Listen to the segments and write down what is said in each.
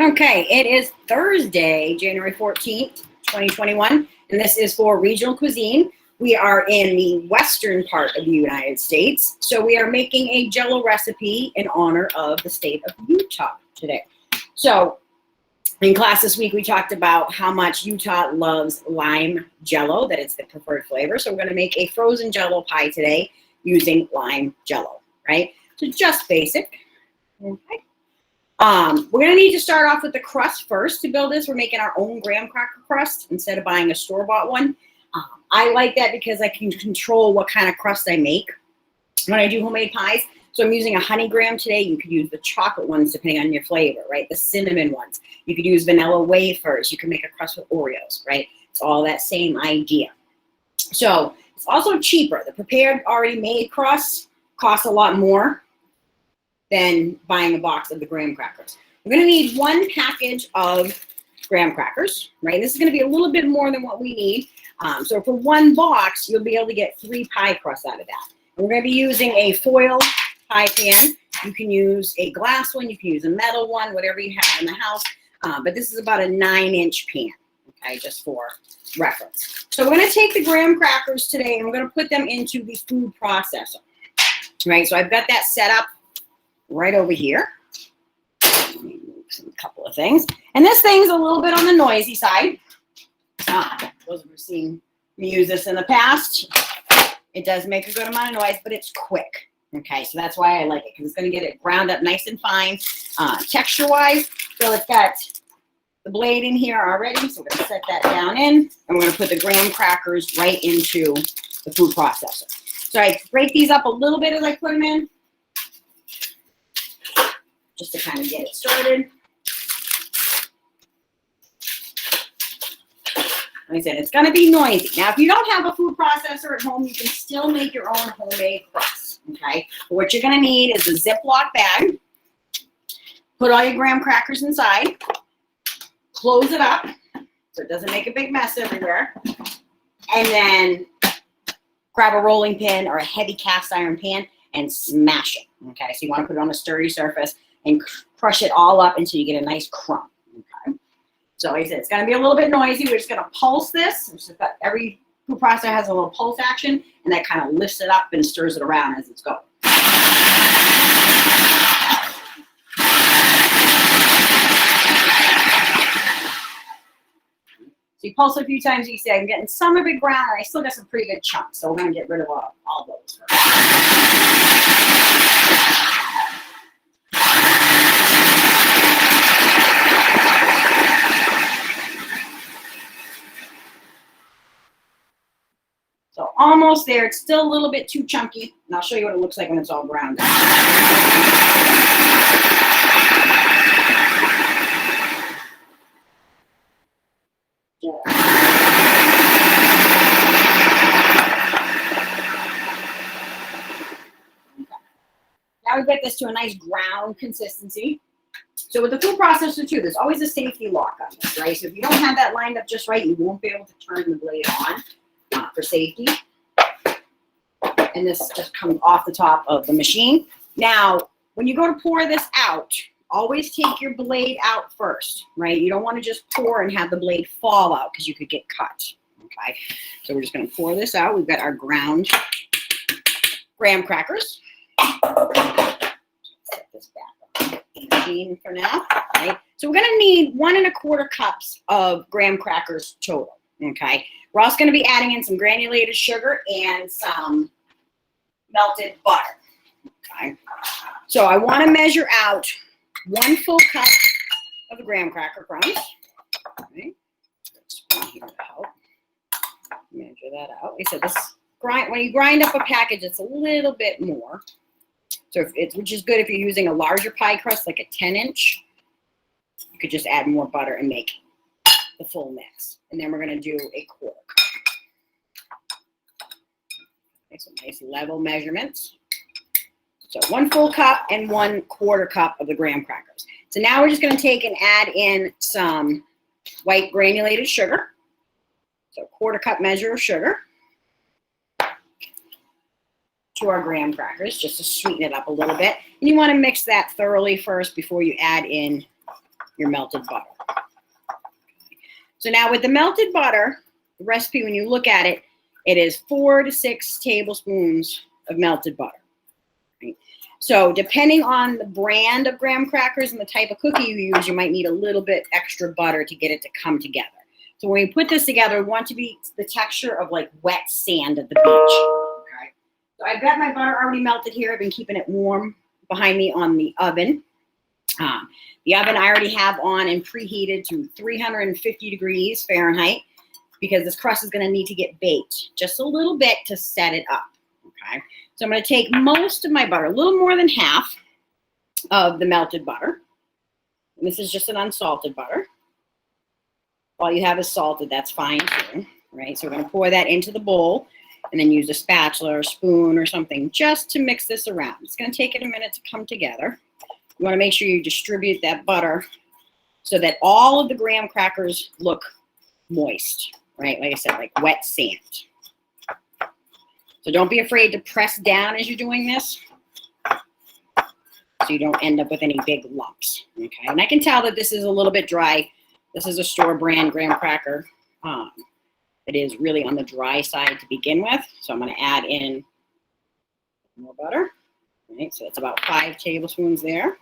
Okay, it is Thursday, January 14th, 2021, and this is for Regional Cuisine. We are in the western part of the United States, so we are making a Jello recipe in honor of the state of Utah today. So in class this week, we talked about how much Utah loves lime Jello, that it's the preferred flavor. So we're going to make a frozen Jello pie today using lime Jello, right? So just basic. Okay. We're going to need to start off with the crust first to build this. We're making our own graham cracker crust instead of buying a store-bought one. I like that because I can control what kind of crust I make when I do homemade pies. So I'm using a honey graham today. You could use the chocolate ones depending on your flavor, right? The cinnamon ones. You could use vanilla wafers. You can make a crust with Oreos, right? It's all that same idea. So it's also cheaper. The prepared, already made crust costs a lot more than buying a box of the graham crackers. We're going to need one package of graham crackers, right? This is going to be a little bit more than what we need. So for one box, you'll be able to get 3 pie crusts out of that. And we're going to be using a foil pie pan. You can use a glass one, you can use a metal one, whatever you have in the house. But this is about a 9-inch pan, okay, just for reference. So we're going to take the graham crackers today and we're going to put them into the food processor, right? So I've got that set up right over here. Let me move a couple of things. And this thing's a little bit on the noisy side. Those who have seen me use this in the past, it does make a good amount of noise, but it's quick. Okay, so that's why I like it, because it's going to get it ground up nice and fine, texture-wise. So it's got the blade in here already, so we're going to set that down in, and we're going to put the graham crackers right into the food processor. So I break these up a little bit as I put them in, just to kind of get it started. Like I said, it's going to be noisy. Now, if you don't have a food processor at home, you can still make your own homemade crust, okay? But what you're going to need is a Ziploc bag. Put all your graham crackers inside. Close it up so it doesn't make a big mess everywhere. And then grab a rolling pin or a heavy cast iron pan and smash it, okay? So you want to put it on a sturdy surface and crush it all up until you get a nice crumb, okay? So like I said, it's going to be a little bit noisy. We're just going to pulse this. Every food processor has a little pulse action, and that kind of lifts it up and stirs it around as it's going. So you pulse it a few times, you see I'm getting some of it ground, and I still got some pretty good chunks. So we're going to get rid of all those first. So almost there. It's still a little bit too chunky, and I'll show you what it looks like when it's all ground up. Now we've got this to a nice ground consistency. So with the food processor too, there's always a safety lock on this, right? So if you don't have that lined up just right, you won't be able to turn the blade on for safety. And this just comes off the top of the machine. Now, when you go to pour this out, always take your blade out first, right? You don't want to just pour and have the blade fall out because you could get cut, okay? So we're just going to pour this out. We've got our ground graham crackers. Set this back on the machine for now, right? So we're going to need 1 1/4 cups of graham crackers total, okay? We're also going to be adding in some granulated sugar and some melted butter, okay? So I want to measure out 1 full cup of the graham cracker crumbs. Okay. Here to help measure that out. Like I said, when you grind up a package, it's a little bit more. So which is good if you're using a larger pie crust, like a 10-inch. You could just add more butter and make the full mix. And then we're going to do a 1/4 cup. Make some nice level measurements. So 1 full cup and 1/4 cup of the graham crackers. So now we're just going to take and add in some white granulated sugar. So 1/4 cup measure of sugar to our graham crackers, just to sweeten it up a little bit. And you want to mix that thoroughly first before you add in your melted butter. So now with the melted butter, the recipe, when you look at it, it is 4 to 6 tablespoons of melted butter. Right? So depending on the brand of graham crackers and the type of cookie you use, you might need a little bit extra butter to get it to come together. So when you put this together, we want it to be the texture of like wet sand at the beach. Okay. So I've got my butter already melted here. I've been keeping it warm behind me on the oven. The oven I already have on and preheated to 350 degrees Fahrenheit because this crust is going to need to get baked just a little bit to set it up. Okay. So I'm going to take most of my butter, a little more than half of the melted butter. And this is just an unsalted butter. All you have is salted, that's fine too, right? So we're going to pour that into the bowl and then use a spatula or spoon or something just to mix this around. It's going to take it a minute to come together. You want to make sure you distribute that butter so that all of the graham crackers look moist, right? Like I said, like wet sand. So don't be afraid to press down as you're doing this so you don't end up with any big lumps, okay? And I can tell that this is a little bit dry. This is a store brand graham cracker. It is really on the dry side to begin with. So I'm going to add in more butter. Right, so it's about 5 tablespoons there.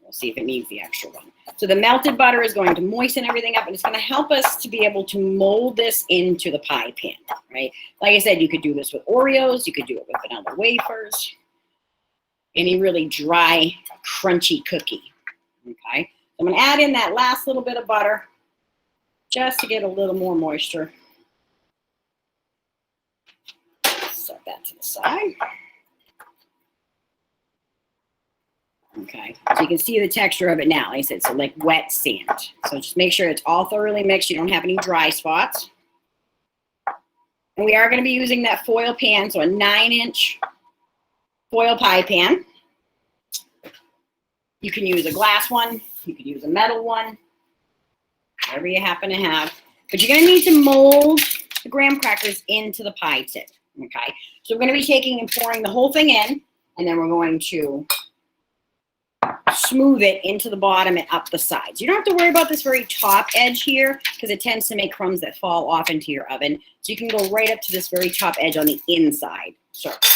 We'll see if it needs the extra one. So the melted butter is going to moisten everything up, and it's going to help us to be able to mold this into the pie pan, right? Like I said, you could do this with Oreos. You could do it with vanilla wafers. Any really dry, crunchy cookie, okay? I'm going to add in that last little bit of butter just to get a little more moisture. Set that to the side. Okay, so you can see the texture of it now. Like I said, so like wet sand. So just make sure it's all thoroughly mixed. You don't have any dry spots. And we are going to be using that foil pan, so a 9-inch foil pie pan. You can use a glass one. You could use a metal one. Whatever you happen to have. But you're going to need to mold the graham crackers into the pie tin. Okay, so we're going to be taking and pouring the whole thing in, and then we're going to smooth it into the bottom and up the sides. You don't have to worry about this very top edge here because it tends to make crumbs that fall off into your oven. So you can go right up to this very top edge on the inside circle.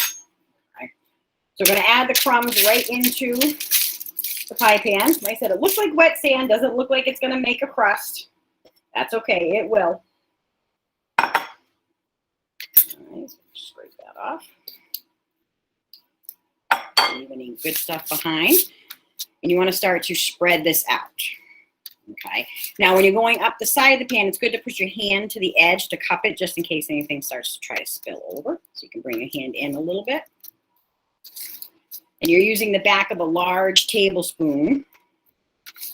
Okay. So we're going to add the crumbs right into the pie pan. Like I said, it looks like wet sand. Doesn't look like it's going to make a crust. That's okay. It will. All right, so scrape that off. Leave any good stuff behind. And you want to start to spread this out. Okay. Now, when you're going up the side of the pan, it's good to put your hand to the edge to cup it just in case anything starts to try to spill over. So you can bring your hand in a little bit. And you're using the back of a large tablespoon.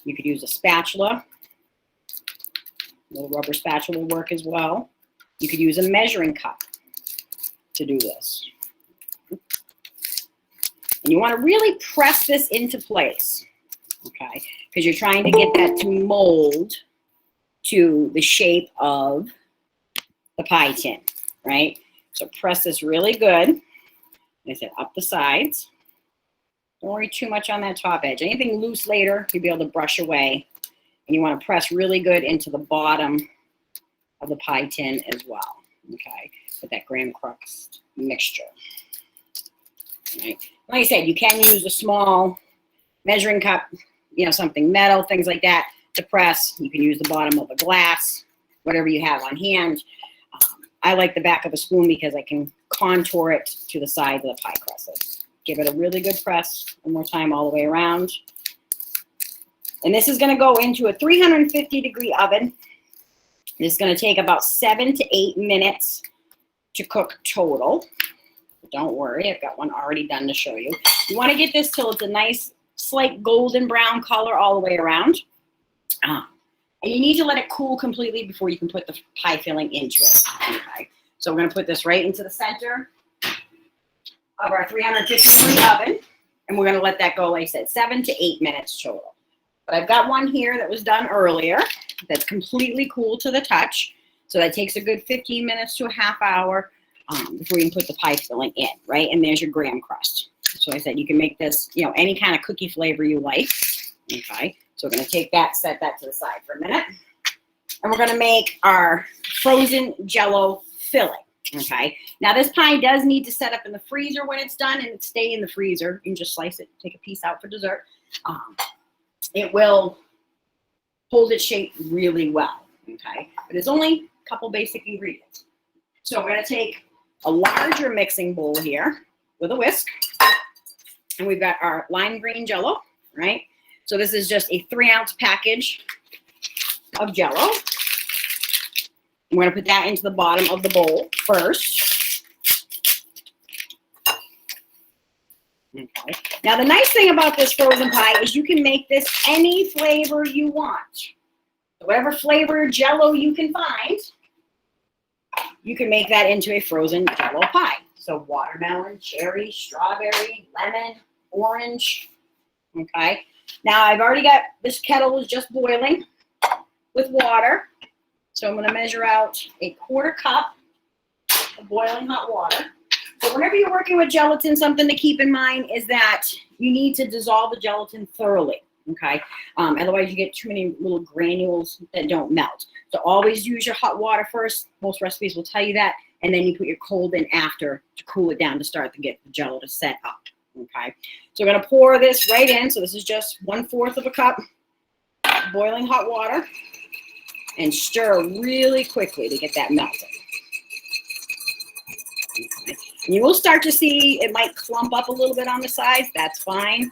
You could use a spatula. A little rubber spatula will work as well. You could use a measuring cup to do this. And you want to really press this into place, okay? Because you're trying to get that to mold to the shape of the pie tin, right? So press this really good. Like I said, up the sides. Don't worry too much on that top edge. Anything loose later, you'll be able to brush away. And you want to press really good into the bottom of the pie tin as well, okay? With that graham crust mixture. Right. Like I said, you can use a small measuring cup, you know, something metal, things like that to press. You can use the bottom of a glass, whatever you have on hand. I like the back of a spoon because I can contour it to the sides of the pie crust. So give it a really good press one more time all the way around. And this is going to go into a 350-degree oven. This is going to take about 7 to 8 minutes to cook total. Don't worry, I've got one already done to show you. You want to get this till it's a nice, slight golden brown color all the way around. And you need to let it cool completely before you can put the pie filling into it. Okay. So we're going to put this right into the center of our 350-degree oven. And we're going to let that go, like I said, 7 to 8 minutes total. But I've got one here that was done earlier that's completely cool to the touch. So that takes a good 15 minutes to a half hour. Before you can put the pie filling in, right? And there's your graham crust. So I said you can make this, you know, any kind of cookie flavor you like. Okay, so we're going to take that, set that to the side for a minute. And we're going to make our frozen Jell-o filling. Okay, now this pie does need to set up in the freezer when it's done and stay in the freezer. You can just slice it, take a piece out for dessert. It will hold its shape really well. Okay, but it's only a couple basic ingredients. So we're going to take a larger mixing bowl here with a whisk. And we've got our lime green Jell-o, right? So this is just a 3-ounce package of Jell-o. I'm going to put that into the bottom of the bowl first. Okay. Now, the nice thing about this frozen pie is you can make this any flavor you want. Whatever flavor Jell-o you can find, you can make that into a frozen Jell-o pie. So watermelon, cherry, strawberry, lemon, orange. Okay. Now, I've already got this kettle is just boiling with water. So I'm going to measure out a 1/4 cup of boiling hot water. So whenever you're working with gelatin, something to keep in mind is that you need to dissolve the gelatin thoroughly, okay? Otherwise, you get too many little granules that don't melt. So always use your hot water first. Most recipes will tell you that. And then you put your cold in after to cool it down to start to get the Jell-o to set up, okay? So we're going to pour this right in. So this is just 1/4 of a cup of boiling hot water. And stir really quickly to get that melted. Okay. And you will start to see it might clump up a little bit on the sides. That's fine.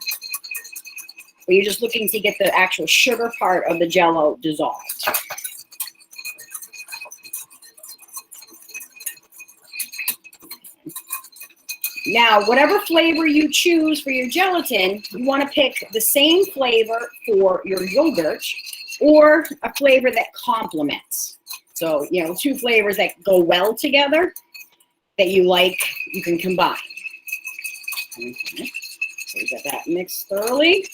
But you're just looking to get the actual sugar part of the Jell-o dissolved. Now, whatever flavor you choose for your gelatin, you want to pick the same flavor for your yogurt or a flavor that complements. So, you know, 2 flavors that go well together that you like, you can combine. Okay. So we got that mixed thoroughly.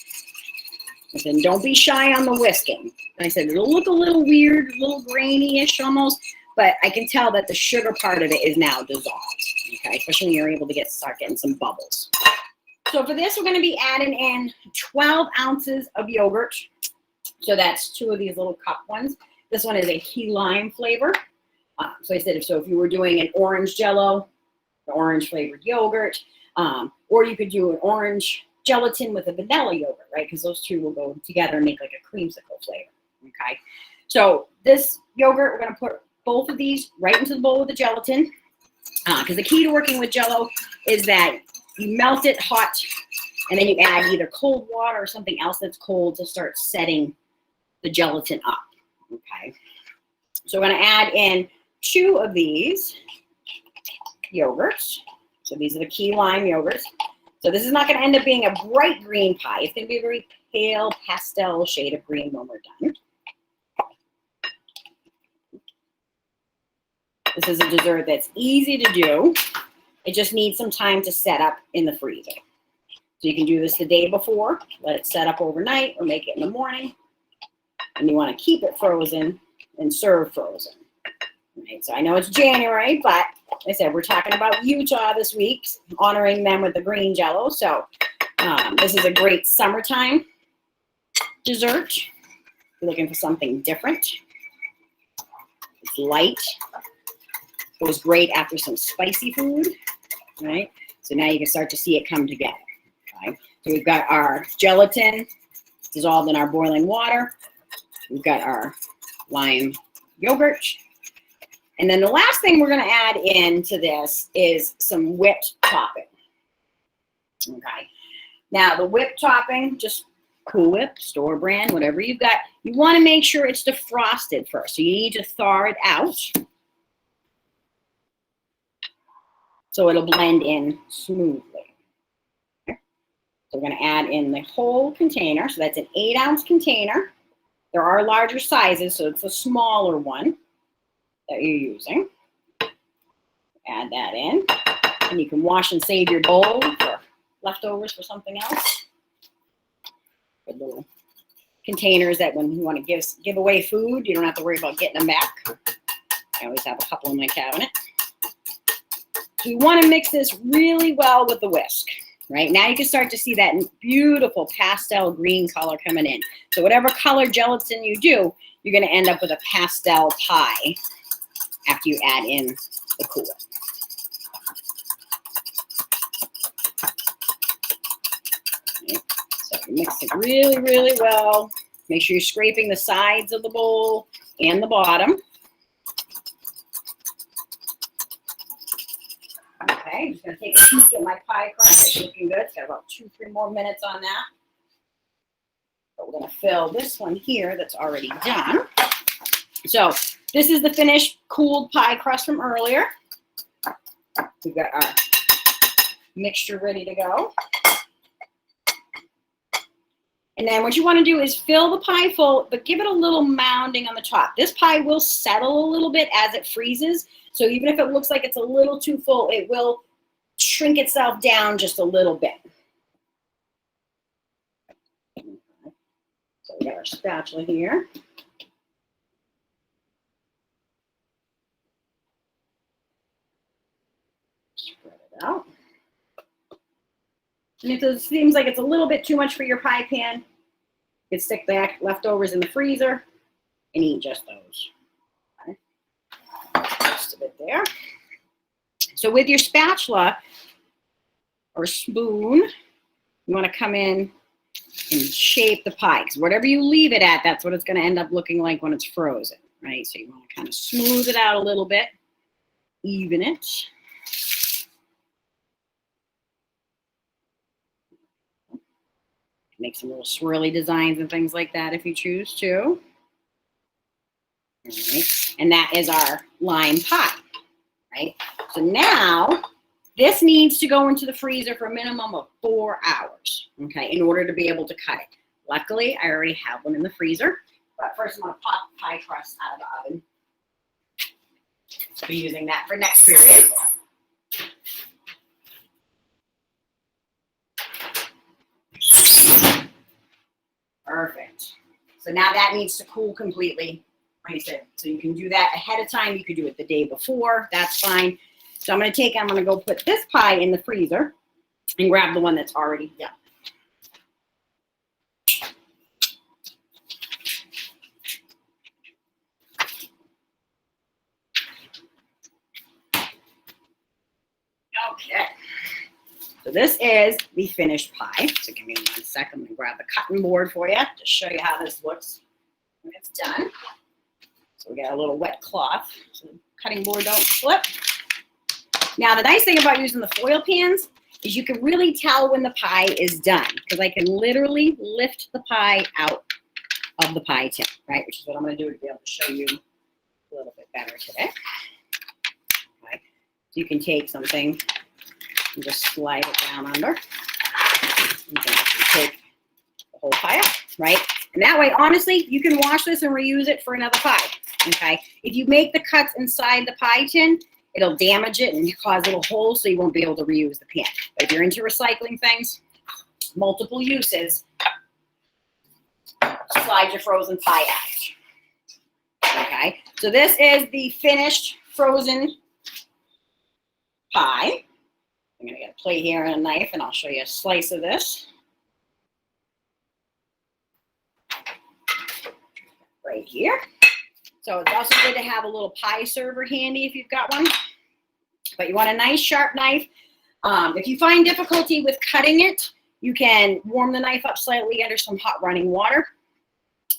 And then don't be shy on the whisking. And I said it'll look a little weird, a little grainy-ish almost, but I can tell that the sugar part of it is now dissolved. Okay, especially when you're able to start getting some bubbles. So for this, we're going to be adding in 12 ounces of yogurt. So that's 2 of these little cup ones. This one is a key lime flavor. So I said, if you were doing an orange Jell-o, the orange flavored yogurt, or you could do an orange gelatin with a vanilla yogurt, right? Because those 2 will go together and make like a creamsicle flavor. Okay. So this yogurt, we're going to put both of these right into the bowl with the gelatin. Because the key to working with Jell-o is that you melt it hot, and then you add either cold water or something else that's cold to start setting the gelatin up. Okay, so we're going to add in 2 of these yogurts. So these are the key lime yogurts. So this is not going to end up being a bright green pie. It's going to be a very pale pastel shade of green when we're done. This is a dessert that's easy to do. It just needs some time to set up in the freezer. So you can do this the day before, let it set up overnight, or make it in the morning. And you want to keep it frozen and serve frozen. Right, so I know it's January, but like I said, we're talking about Utah this week, honoring them with the green Jell-o. So this is a great summertime dessert. If you're looking for something different. It's light. Goes great after some spicy food, right? So now you can start to see it come together, okay? So we've got our gelatin dissolved in our boiling water. We've got our lime yogurt. And then the last thing we're going to add into this is some whipped topping, okay? Now, the whipped topping, just Cool Whip, store brand, whatever you've got, you want to make sure it's defrosted first. So you need to thaw it out, so it'll blend in smoothly. Okay. So we're going to add in the whole container. So that's an 8-ounce container. There are larger sizes, so it's a smaller one that you're using. Add that in. And you can wash and save your bowl for leftovers for something else. Good little containers that when you want to give away food, you don't have to worry about getting them back. I always have a couple in my cabinet. So we want to mix this really well with the whisk. right? Now you can start to see that beautiful pastel green color coming in. So whatever color gelatin you do, you're going to end up with a pastel pie after you add in the cooler. Right. So mix it really, really well. Make sure you're scraping the sides of the bowl and the bottom. Okay, I'm just going to take a peek at my pie crust. It's looking good. It's got about 2-3 more minutes on that. But we're going to fill this one here that's already done. So this is the finished cooled pie crust from earlier. We've got our mixture ready to go. And then what you want to do is fill the pie full, but give it a little mounding on the top. This pie will settle a little bit as it freezes. So even if it looks like it's a little too full, it will shrink itself down just a little bit. So we got our spatula here. Spread it out. And if it seems like it's a little bit too much for your pie pan, you can stick the leftovers in the freezer and eat just those. Okay. Just a bit there. So with your spatula or spoon, you want to come in and shape the pie. Because whatever you leave it at, that's what it's going to end up looking like when it's frozen, right? So you want to kind of smooth it out a little bit, even it. Make some little swirly designs and things like that if you choose to. All right. And that is our lime pie, right? So now this needs to go into the freezer for a minimum of 4 hours, okay, in order to be able to cut it. Luckily, I already have one in the freezer, but first I'm going to pop the pie crust out of the oven. So I'll be using that for next period. Perfect. So now that needs to cool completely, like I said. So you can do that ahead of time. You could do it the day before. That's fine. So I'm going to go put this pie in the freezer and grab the one that's already done. Okay. So this is the finished pie. So give me 1 second. I'm going to grab the cutting board for you to show you how this looks when it's done. So we got a little wet cloth so the cutting board don't slip. Now the nice thing about using the foil pans is you can really tell when the pie is done because I can literally lift the pie out of the pie tin, right? Which is what I'm going to do to be able to show you a little bit better today. Okay. So you can take something and just slide it down under. You can actually take the whole pie out, right? And that way, honestly, you can wash this and reuse it for another pie, okay? If you make the cuts inside the pie tin, it'll damage it and cause little holes, so you won't be able to reuse the pan. But if you're into recycling things, multiple uses, slide your frozen pie out. Okay, so this is the finished frozen pie. I'm going to get a plate here and a knife, and I'll show you a slice of this. Right here. So it's also good to have a little pie server handy if you've got one. But you want a nice sharp knife. If you find difficulty with cutting it, you can warm the knife up slightly under some hot running water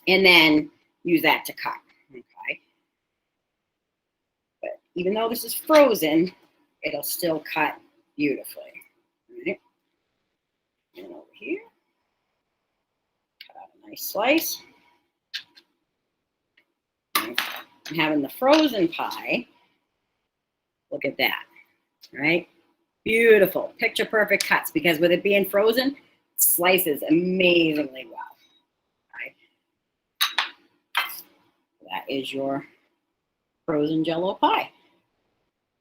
and then use that to cut. Okay. But even though this is frozen, it'll still cut beautifully. All right. And over here, cut out a nice slice. And having the frozen pie, look at that, right? Beautiful, picture perfect cuts because with it being frozen, it slices amazingly well. Right? That is your frozen Jell-o pie,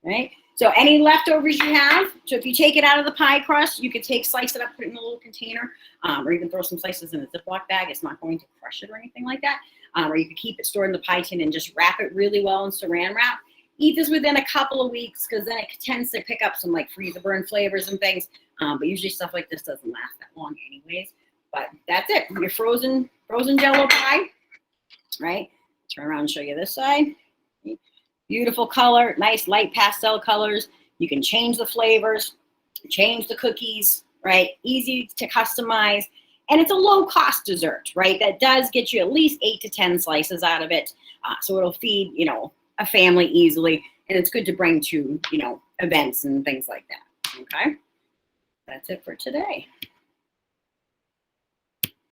right? So any leftovers you have, so if you take it out of the pie crust, you could slice it up, put it in a little container, or even throw some slices in a Ziploc bag. It's not going to crush it or anything like that. Or you could keep it stored in the pie tin and just wrap it really well in saran wrap. Eat this within a couple of weeks because then it tends to pick up some like freezer burn flavors and things. But usually stuff like this doesn't last that long anyways. But that's it. Your frozen Jell-O pie, right? Turn around and show you this side. Beautiful color, nice light pastel colors. You can change the flavors, change the cookies, right? Easy to customize. And it's a low cost dessert, right? That does get you at least 8 to 10 slices out of it. So it'll feed, you know, a family easily. And it's good to bring to, you know, events and things like that. Okay. That's it for today.